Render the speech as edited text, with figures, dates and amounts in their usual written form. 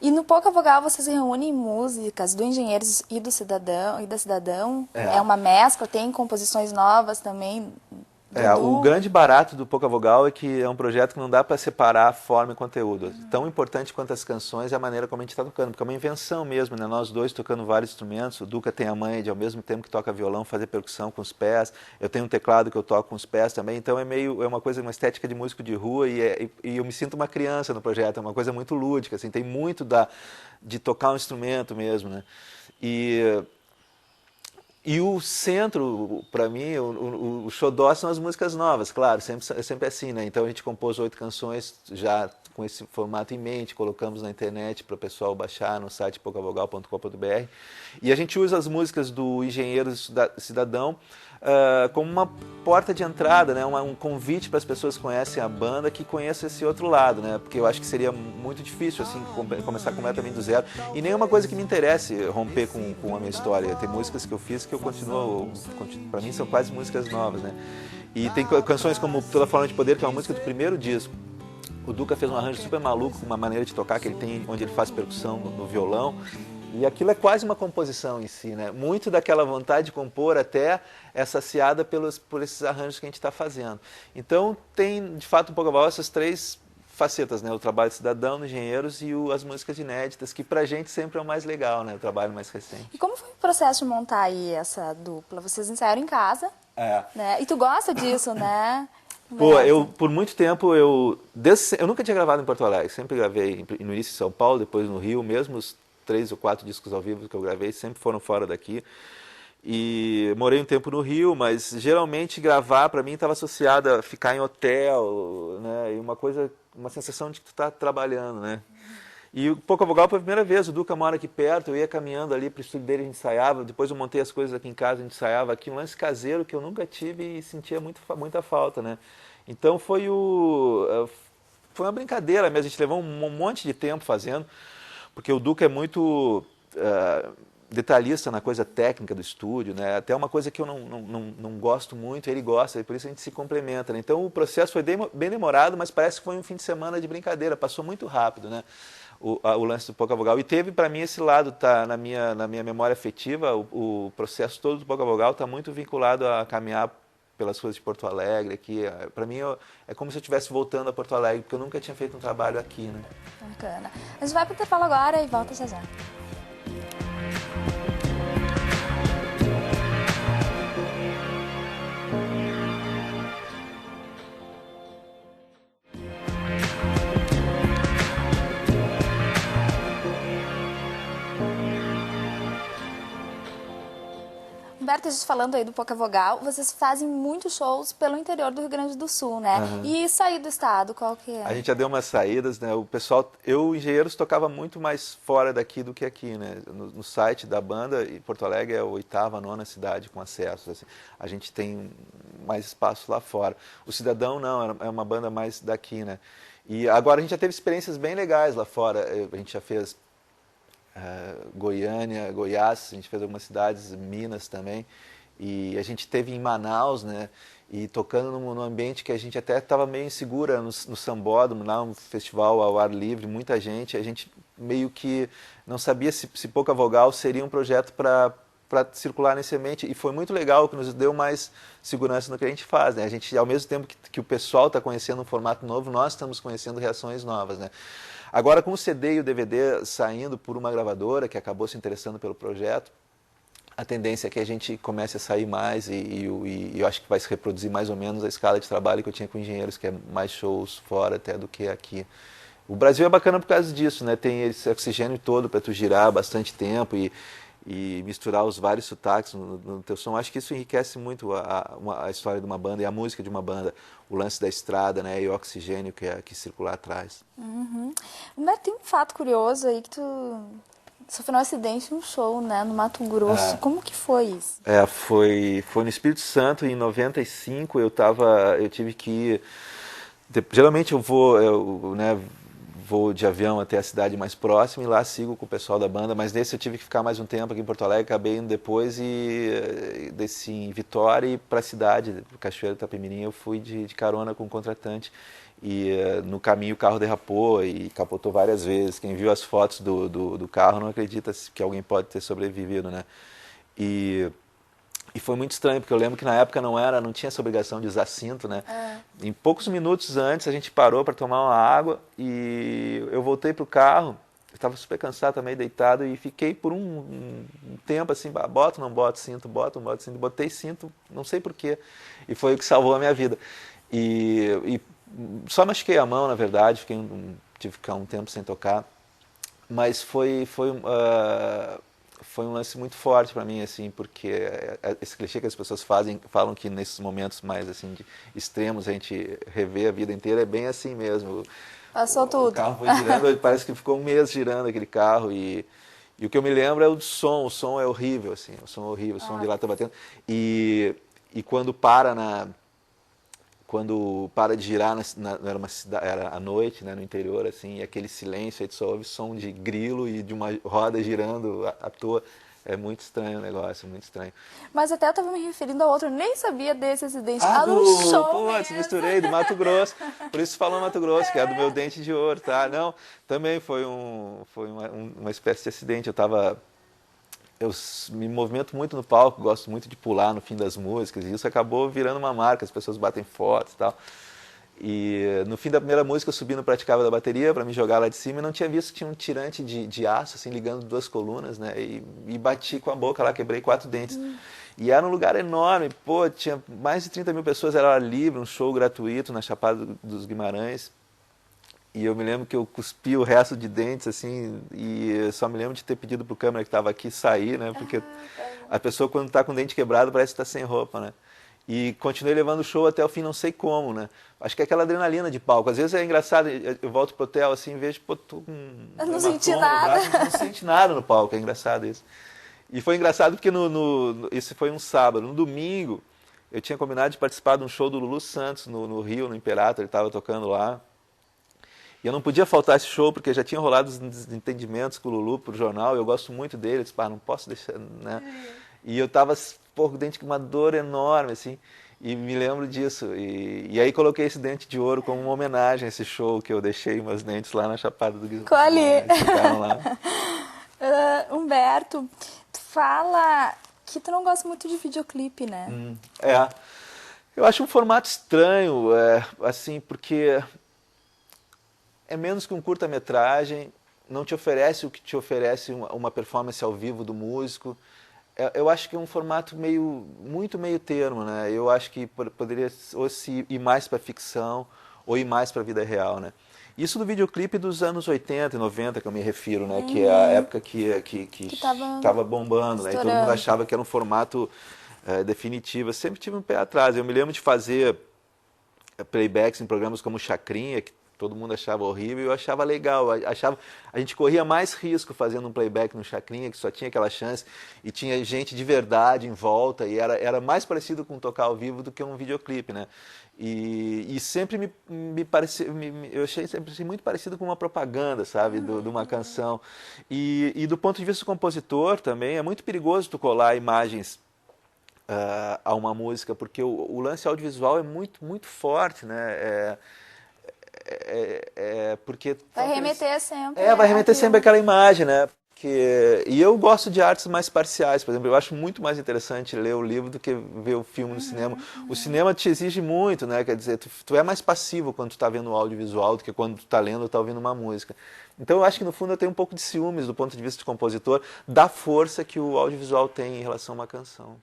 E no Pouca Vogal vocês reúnem músicas do Engenheiros e do Cidadão e da Cidadão. É uma mescla, tem composições novas também do O Du. grande barato do Pouca Vogal é que é um projeto que não dá para separar forma e conteúdo. Tão importante quanto as canções é a maneira como a gente está tocando, porque é uma invenção mesmo, né? Nós dois tocando vários instrumentos, o Duca tem a manha de, ao mesmo tempo que toca violão, fazer percussão com os pés, eu tenho um teclado que eu toco com os pés também, então é uma coisa, uma estética de músico de rua e eu me sinto uma criança no projeto, é uma coisa muito lúdica, assim, tem muito de tocar um instrumento mesmo, né? E E o centro, para mim, o xodó são as músicas novas, claro, sempre assim, né? Então a gente compôs 8 canções já com esse formato em mente, colocamos na internet para o pessoal baixar no site poucavogal.com.br. E a gente usa as músicas do Engenheiro Cidadão como uma porta de entrada, né? Um convite para as pessoas que conhecem a banda que conheçam esse outro lado, né? Porque eu acho que seria muito difícil assim começar completamente do zero. E nem é uma coisa que me interesse romper com a minha história. Tem músicas que eu fiz que eu continuo, para mim são quase músicas novas, né? E tem canções como Toda Forma de Poder, que é uma música do primeiro disco. O Duca fez um arranjo super maluco, com uma maneira de tocar que ele tem, onde ele faz percussão no violão. E aquilo é quase uma composição em si, né? Muito daquela vontade de compor até é saciada por esses arranjos que a gente está fazendo. Então tem, de fato, um pouco essas 3 facetas, né? O trabalho de cidadão, de engenheiros e as músicas inéditas, que pra gente sempre é o mais legal, né? O trabalho mais recente. E como foi o processo de montar aí essa dupla? Vocês ensaiaram em casa, É. né? E tu gosta disso, né? Pô, Humberto? por muito tempo, eu nunca tinha gravado em Porto Alegre, sempre gravei no início em São Paulo, depois no Rio, mesmo os 3 ou 4 discos ao vivo que eu gravei sempre foram fora daqui. E morei um tempo no Rio, mas geralmente gravar para mim estava associado a ficar em hotel, né? E uma sensação de que tu tá trabalhando, né? E o Pouca Vogal foi a primeira vez, o Duca mora aqui perto, eu ia caminhando ali para o estúdio dele, a gente ensaiava, depois eu montei as coisas aqui em casa, a gente ensaiava aqui, um lance caseiro que eu nunca tive e sentia muita falta, né? Então foi uma brincadeira mesmo, a gente levou um monte de tempo fazendo, porque o Duca é muito detalhista na coisa técnica do estúdio, né? Até uma coisa que eu não gosto muito, ele gosta, e por isso a gente se complementa, né? Então o processo foi bem demorado, mas parece que foi um fim de semana de brincadeira, passou muito rápido, né? O lance do Pouca Vogal. E teve para mim esse lado, tá na minha memória afetiva, o processo todo do Pouca Vogal está muito vinculado a caminhar pelas ruas de Porto Alegre aqui. Para mim é como se eu estivesse voltando a Porto Alegre, porque eu nunca tinha feito um trabalho aqui, né? Bacana. A gente vai pro intervalo agora e volta já já. Humberto, a gente falando aí do Pouca Vogal, vocês fazem muitos shows pelo interior do Rio Grande do Sul, né? E sair do estado, qual que A é? gente já deu umas saídas, né? O pessoal, engenheiros, tocava muito mais fora daqui do que aqui, né? No site da banda, e Porto Alegre é a 8ª, 9ª cidade com acesso. Assim. A gente tem mais espaço lá fora. O Cidadão não, é uma banda mais daqui, né? E agora a gente já teve experiências bem legais lá fora. A gente já fez Goiânia, Goiás, a gente fez algumas cidades, Minas também, e a gente teve em Manaus, né, e tocando num ambiente que a gente até estava meio insegura no Sambódromo, lá um festival ao ar livre, muita gente, a gente meio que não sabia se Pouca Vogal seria um projeto para circular nesse ambiente, e foi muito legal, que nos deu mais segurança no que a gente faz, né? A gente, ao mesmo tempo que o pessoal está conhecendo um formato novo, nós estamos conhecendo reações novas, né? Agora, com o CD e o DVD saindo por uma gravadora que acabou se interessando pelo projeto, a tendência é que a gente comece a sair mais e eu acho que vai se reproduzir mais ou menos a escala de trabalho que eu tinha com engenheiros, que é mais shows fora até do que aqui. O Brasil é bacana por causa disso, né? Tem esse oxigênio todo para tu girar bastante tempo e misturar os vários sotaques no teu som. Acho que isso enriquece muito a história de uma banda e a música de uma banda, o lance da estrada, né, e o oxigênio que circular atrás. Humberto, tem um fato curioso aí que tu sofreu um acidente num show, né, no Mato Grosso. Como que foi isso? Foi no Espírito Santo, em 95, eu tive que ir. Geralmente né, vou de avião até a cidade mais próxima e lá sigo com o pessoal da banda, mas nesse eu tive que ficar mais um tempo aqui em Porto Alegre, acabei indo depois e desci em Vitória e para a cidade, Cachoeiro do Itapemirim, eu fui de carona com o contratante. e no caminho o carro derrapou e capotou várias vezes. Quem viu as fotos do carro não acredita que alguém pode ter sobrevivido, né? E foi muito estranho, porque eu lembro que na época não tinha essa obrigação de usar cinto, né? Em poucos minutos antes a gente parou para tomar uma água e eu voltei pro carro, eu estava super cansado, também deitado, e fiquei por um tempo assim, boto, não boto cinto, boto, não boto cinto, botei cinto, não sei porquê, e foi o que salvou a minha vida. E só machuquei a mão, na verdade, tive que ficar um tempo sem tocar, mas foi um lance muito forte para mim, assim, porque esse clichê que as pessoas falam que nesses momentos mais assim de extremos a gente revê a vida inteira, é bem assim mesmo. Passou tudo. O carro foi girando, parece que ficou um mês girando aquele carro e o que eu me lembro é o som é horrível, assim, o som é horrível, o som de lá tá batendo e quando para de girar, era à noite, né, no interior, assim, e aquele silêncio, aí tu só ouve som de grilo e de uma roda girando à toa. É muito estranho o negócio, muito estranho. Mas até eu estava me referindo a outro, nem sabia desse acidente. Do show misturei, do Mato Grosso. Por isso falou Mato Grosso, que é do meu dente de ouro, tá? Não, também foi uma espécie de acidente. Eu me movimento muito no palco, gosto muito de pular no fim das músicas, e isso acabou virando uma marca, as pessoas batem fotos e tal. E no fim da primeira música eu subi no praticável da bateria para me jogar lá de cima e não tinha visto que tinha um tirante de aço assim ligando duas colunas, né? E bati com a boca lá, quebrei 4 dentes. E era um lugar enorme, pô, tinha mais de 30 mil pessoas, era livre, um show gratuito na Chapada dos Guimarães. E eu me lembro que eu cuspi o resto de dentes, assim, e só me lembro de ter pedido pro câmera que estava aqui sair, né? Porque a pessoa quando está com o dente quebrado parece que está sem roupa, né? E continuei levando o show até o fim, não sei como, né? Acho que é aquela adrenalina de palco. Às vezes é engraçado, eu volto pro hotel assim e vejo, pô, tô com eu não senti nada. Não senti nada no palco, é engraçado isso. E foi engraçado porque esse foi um sábado. No domingo, eu tinha combinado de participar de um show do Lulu Santos no Rio, no Imperator, ele estava tocando lá. E eu não podia faltar esse show, porque já tinha rolado os desentendimentos com o Lulu pro jornal, eu gosto muito dele, eu disse, não posso deixar, né? E eu tava, pô, com o dente com uma dor enorme, assim, e me lembro disso. E aí coloquei esse dente de ouro como uma homenagem a esse show que eu deixei meus dentes lá na Chapada do Guimarães. Colhe! Ficaram lá. Humberto, tu fala que tu não gosta muito de videoclipe, né? Eu acho um formato estranho, assim, porque é menos que um curta-metragem, não te oferece o que te oferece uma performance ao vivo do músico. Eu acho que é um formato muito meio termo, né? Eu acho que poderia ou se ir mais para ficção ou ir mais para a vida real, né? Isso do videoclipe dos anos 80 e 90 que eu me refiro, né? Que é a época que estava bombando, né? E todo mundo achava que era um formato definitivo. Eu sempre tive um pé atrás. Eu me lembro de fazer playbacks em programas como Chacrinha, que todo mundo achava horrível, e eu achava legal. A gente corria mais risco fazendo um playback no Chacrinha, que só tinha aquela chance, e tinha gente de verdade em volta, e era mais parecido com tocar ao vivo do que um videoclipe, né? E sempre me parecia, eu achei sempre assim, muito parecido com uma propaganda, sabe, de uma canção. E do ponto de vista do compositor também, é muito perigoso tu colar imagens a uma música, porque o lance audiovisual é muito, muito forte, né? Porque vai remeter sempre. Vai remeter sempre àquela imagem, né? E eu gosto de artes mais parciais, por exemplo, eu acho muito mais interessante ler o livro do que ver o filme no cinema. O cinema te exige muito, né? Quer dizer, tu é mais passivo quando tu tá vendo o audiovisual do que quando tu tá lendo ou tá ouvindo uma música. Então eu acho que no fundo eu tenho um pouco de ciúmes do ponto de vista de compositor, da força que o audiovisual tem em relação a uma canção.